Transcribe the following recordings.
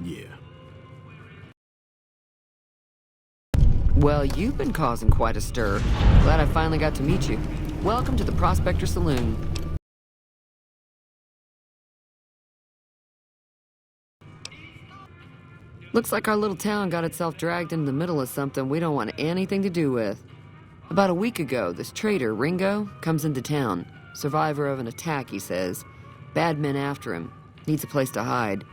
Yeah. Well, you've been causing quite a stir. Glad I finally got to meet you. Welcome to the Prospector Saloon. Looks like our little town got itself dragged into the middle of something we don't want anything to do with. About a week ago, this trader, Ringo, comes into town. Survivor of an attack, he says. Bad men after him. Needs a place to hide.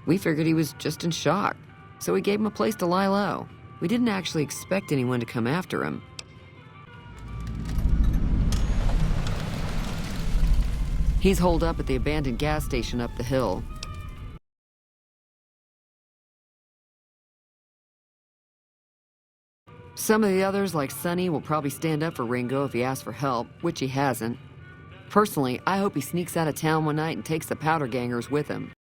We figured he was just in shock, so we gave him a place to lie low. We didn't actually expect anyone to come after him. He's holed up at the abandoned gas station up the hill. Some of the others, like Sonny, will probably stand up for Ringo if he asks for help, which he hasn't. Personally, I hope he sneaks out of town one night and takes the powder gangers with him.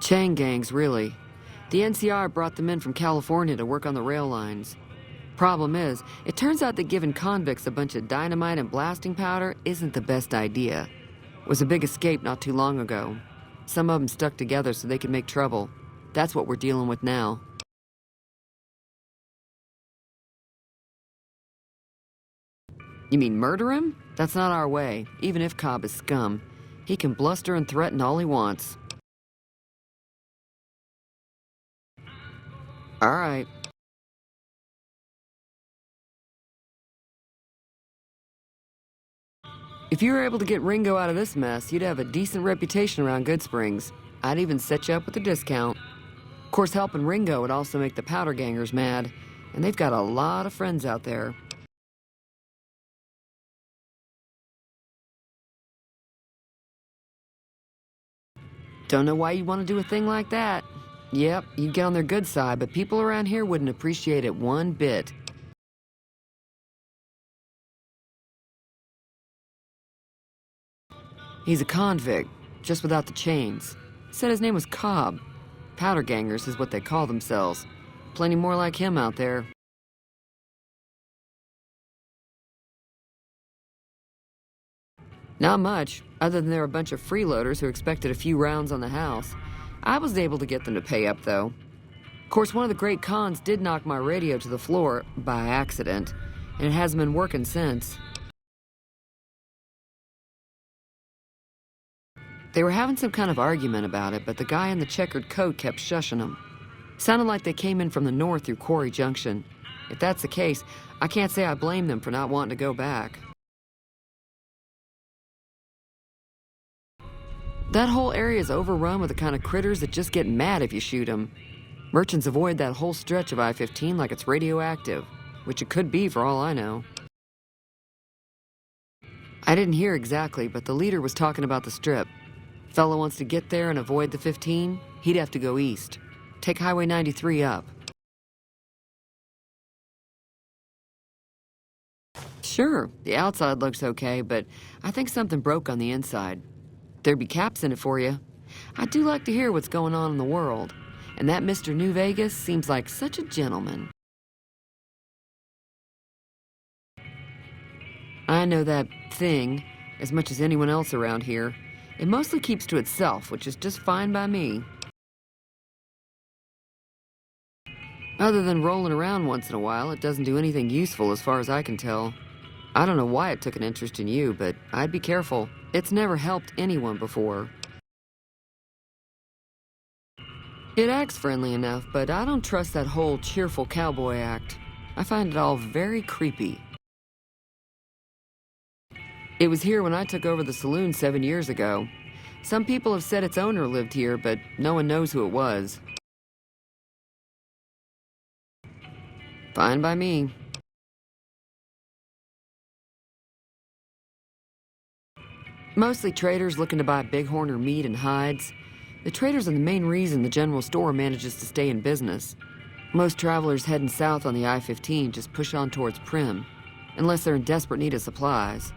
Chain gangs, really. The NCR brought them in from California to work on the rail lines. Problem is, it turns out that giving convicts a bunch of dynamite and blasting powder isn't the best idea. It was a big escape not too long ago. Some of them stuck together so they could make trouble. That's what we're dealing with now. You mean murder him? That's not our way, even if Cobb is scum. He can bluster and threaten all he wants. All right. If you were able to get Ringo out of this mess, you'd have a decent reputation around Goodsprings. I'd even set you up with a discount. Of course, helping Ringo would also make the powder gangers mad, and they've got a lot of friends out there. Don't know why you want to do a thing like that. Yep, you'd get on their good side, but people around here wouldn't appreciate it one bit. He's a convict, just without the chains. Said his name was Cobb. Powder gangers is what they call themselves. Plenty more like him out there. Not much, other than they're a bunch of freeloaders who expected a few rounds on the house. I was able to get them to pay up, though. Of course, one of the great cons did knock my radio to the floor, by accident, and it hasn't been working since. They were having some kind of argument about it, but the guy in the checkered coat kept shushing them. Sounded like they came in from the north through Quarry Junction. If that's the case, I can't say I blame them for not wanting to go back. That whole area is overrun with the kind of critters that just get mad if you shoot them. Merchants avoid that whole stretch of I-15 like it's radioactive, which it could be for all I know. I didn't hear exactly, but the leader was talking about the strip. Fellow wants to get there and avoid the 15, he'd have to go east. Take Highway 93 up. Sure, the outside looks okay, but I think something broke on the inside. There'd be caps in it for you. I do like to hear what's going on in the world, and that Mr. New Vegas seems like such a gentleman. I know that thing as much as anyone else around here. It mostly keeps to itself, which is just fine by me. Other than rolling around once in a while, it doesn't do anything useful as far as I can tell. I don't know why it took an interest in you, but I'd be careful. It's never helped anyone before. It acts friendly enough, but I don't trust that whole cheerful cowboy act. I find it all very creepy. It was here when I took over the saloon 7 years ago. Some people have said its owner lived here, but no one knows who it was. Fine by me. Mostly traders looking to buy bighorn or meat and hides. The traders are the main reason the general store manages to stay in business. Most travelers heading south on the I-15 just push on towards Prim, unless they're in desperate need of supplies.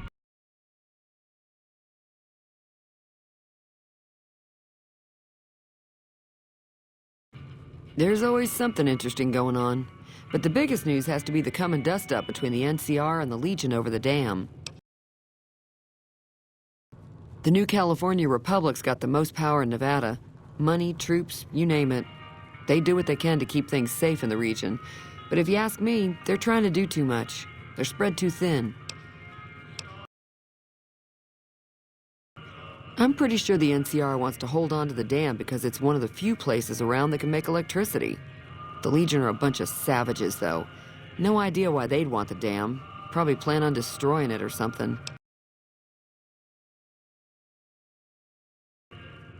There's always something interesting going on, but the biggest news has to be the coming dust-up between the NCR and the Legion over the dam. The new California Republic's got the most power in Nevada. Money, troops, you name it. They do what they can to keep things safe in the region. But if you ask me, they're trying to do too much. They're spread too thin. I'm pretty sure the NCR wants to hold on to the dam because it's one of the few places around that can make electricity. The Legion are a bunch of savages, though. No idea why they'd want the dam. Probably plan on destroying it or something.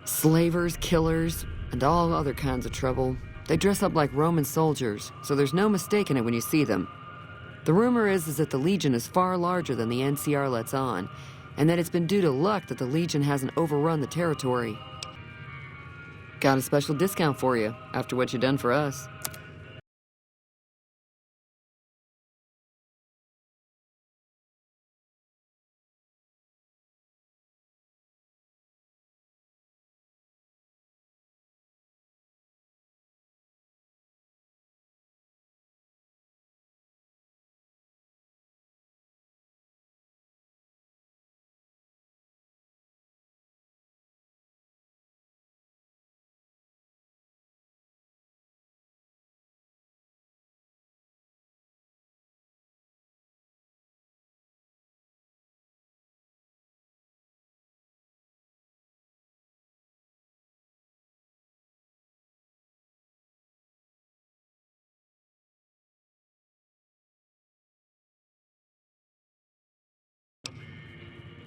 Slavers, killers, and all other kinds of trouble. They dress up like Roman soldiers, so there's no mistaking it when you see them. The rumor is that the Legion is far larger than the NCR lets on, and that it's been due to luck that the Legion hasn't overrun the territory. Got a special discount for you, after what you've done for us.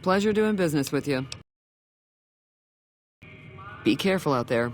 Pleasure doing business with you. Be careful out there.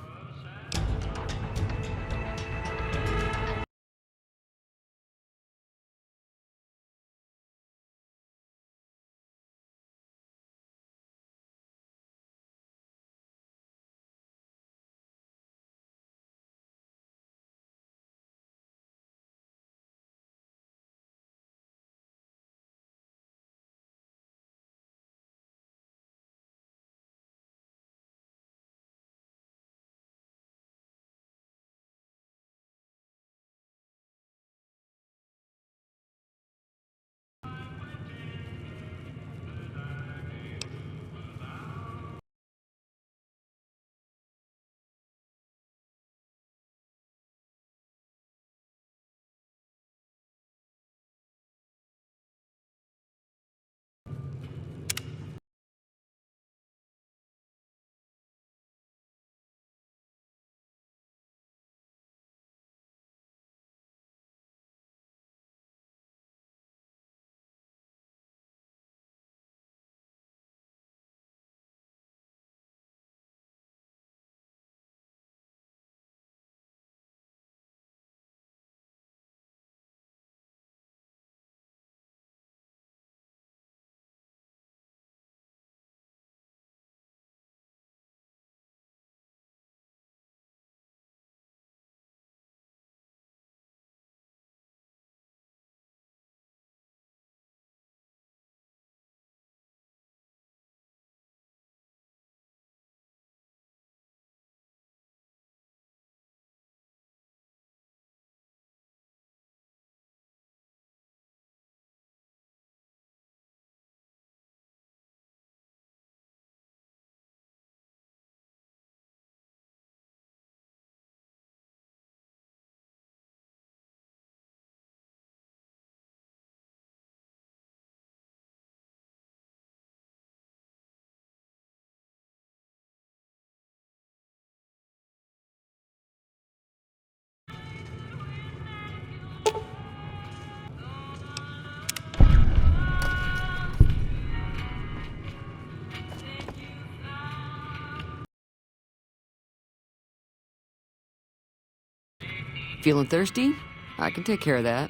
Feeling thirsty? I can take care of that.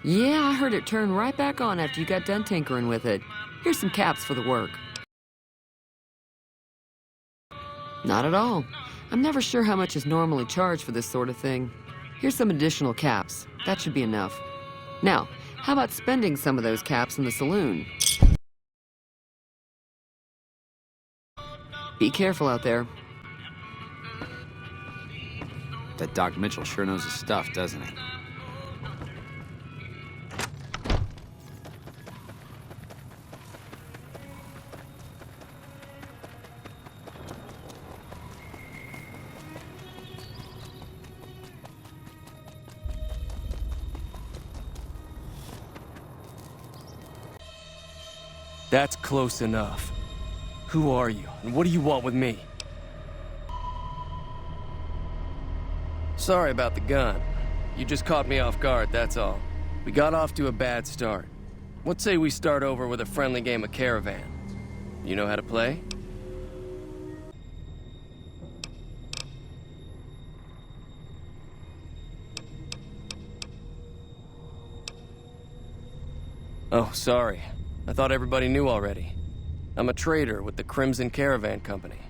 Yeah, I heard it turn right back on after you got done tinkering with it. Here's some caps for the work. Not at all. I'm never sure how much is normally charged for this sort of thing. Here's some additional caps. That should be enough. Now, how about spending some of those caps in the saloon? Be careful out there. That Doc Mitchell sure knows his stuff, doesn't he? That's close enough. Who are you, and what do you want with me? Sorry about the gun. You just caught me off guard, that's all. We got off to a bad start. Let's say we start over with a friendly game of Caravan. You know how to play? Oh, sorry. I thought everybody knew already. I'm a trader with the Crimson Caravan Company.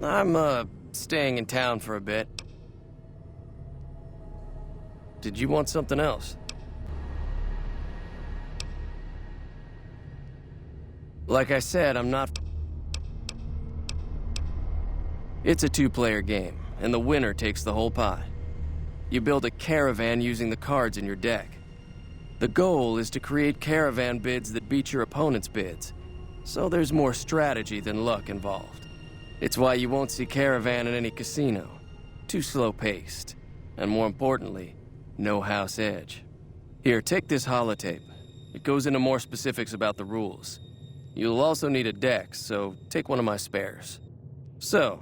I'm, staying in town for a bit. Did you want something else? Like I said, I'm not... It's a two-player game, and the winner takes the whole pot. You build a caravan using the cards in your deck. The goal is to create caravan bids that beat your opponent's bids, so there's more strategy than luck involved. It's why you won't see caravan in any casino. Too slow-paced, and more importantly, no house edge. Here, take this holotape. It goes into more specifics about the rules. You'll also need a deck, so take one of my spares. So,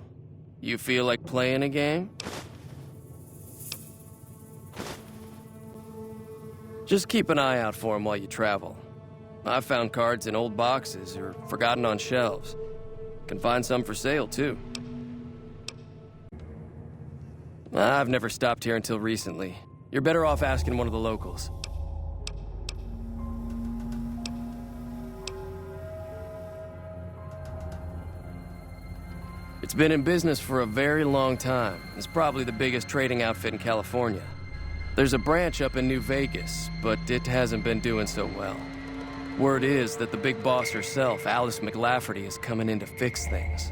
you feel like playing a game? Just keep an eye out for them while you travel. I've found cards in old boxes or forgotten on shelves. Can find some for sale, too. I've never stopped here until recently. You're better off asking one of the locals. It's been in business for a very long time. It's probably the biggest trading outfit in California. There's a branch up in New Vegas, but it hasn't been doing so well. Word is that the big boss herself, Alice McLafferty, is coming in to fix things.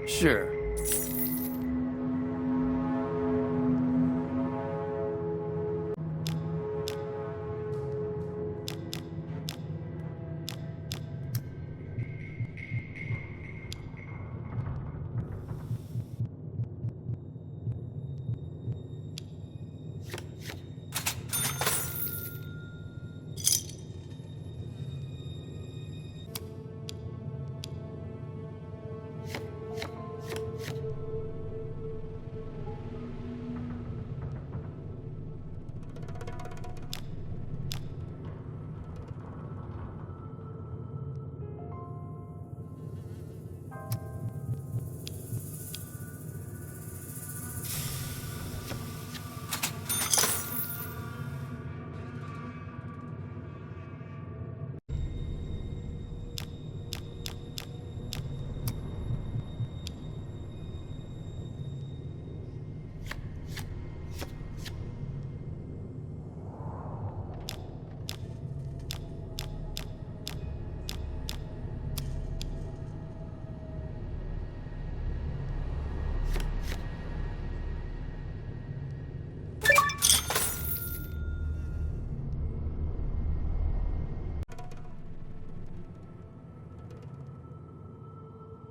Sure.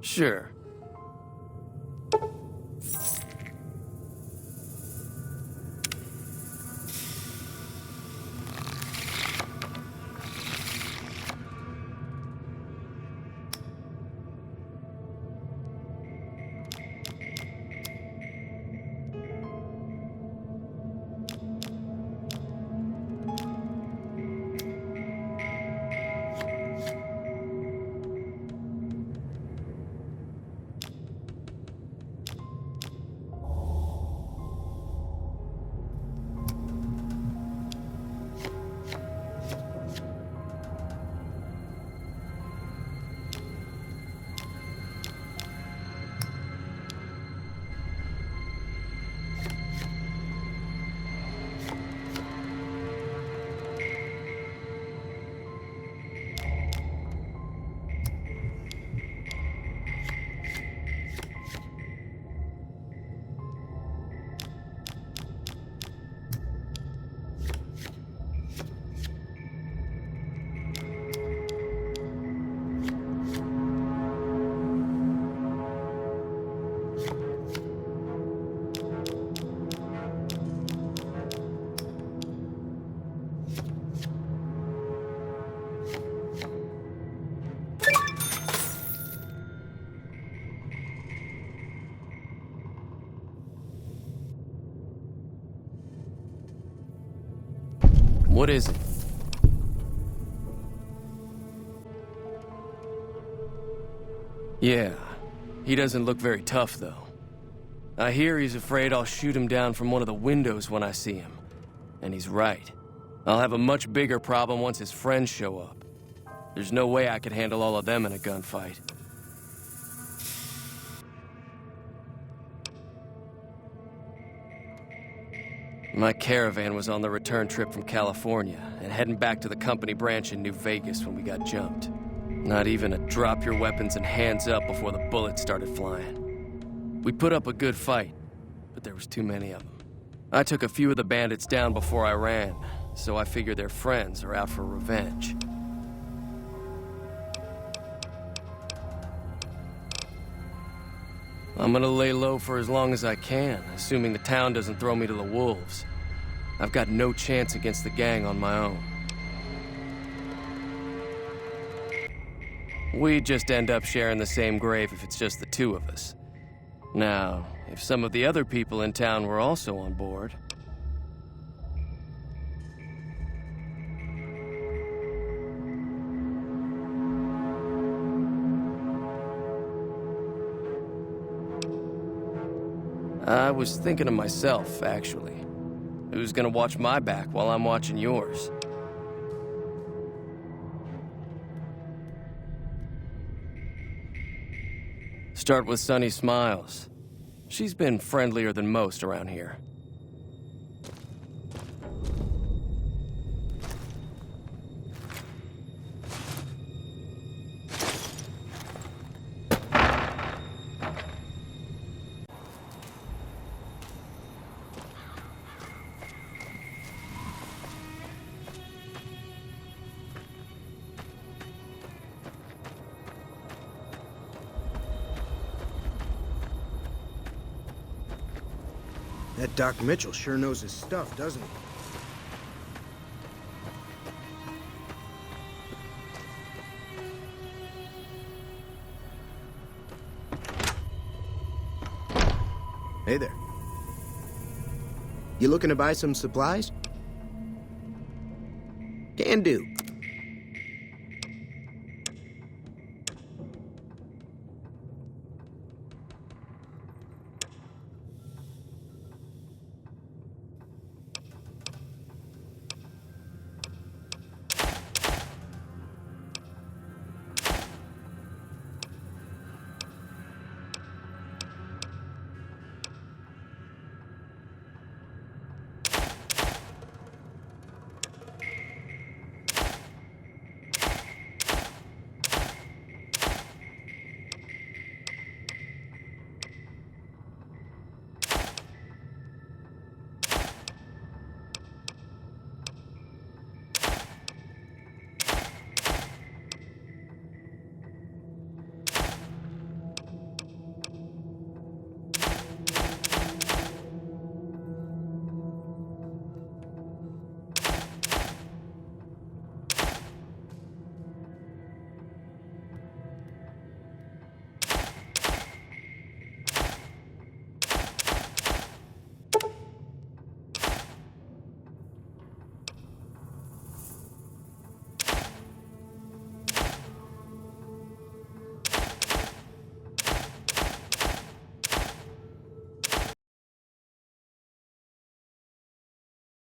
Sure. What is it? Yeah, he doesn't look very tough, though. I hear he's afraid I'll shoot him down from one of the windows when I see him. And he's right. I'll have a much bigger problem once his friends show up. There's no way I could handle all of them in a gunfight. My caravan was on the return trip from California and heading back to the company branch in New Vegas when we got jumped. Not even a drop your weapons and hands up before the bullets started flying. We put up a good fight, but there was too many of them. I took a few of the bandits down before I ran, so I figured their friends are out for revenge. I'm gonna lay low for as long as I can, assuming the town doesn't throw me to the wolves. I've got no chance against the gang on my own. We'd just end up sharing the same grave if it's just the two of us. Now, if some of the other people in town were also on board... I was thinking of myself, actually. Who's gonna watch my back while I'm watching yours? Start with Sunny Smiles. She's been friendlier than most around here. That Doc Mitchell sure knows his stuff, doesn't he? Hey there. You looking to buy some supplies? Can do.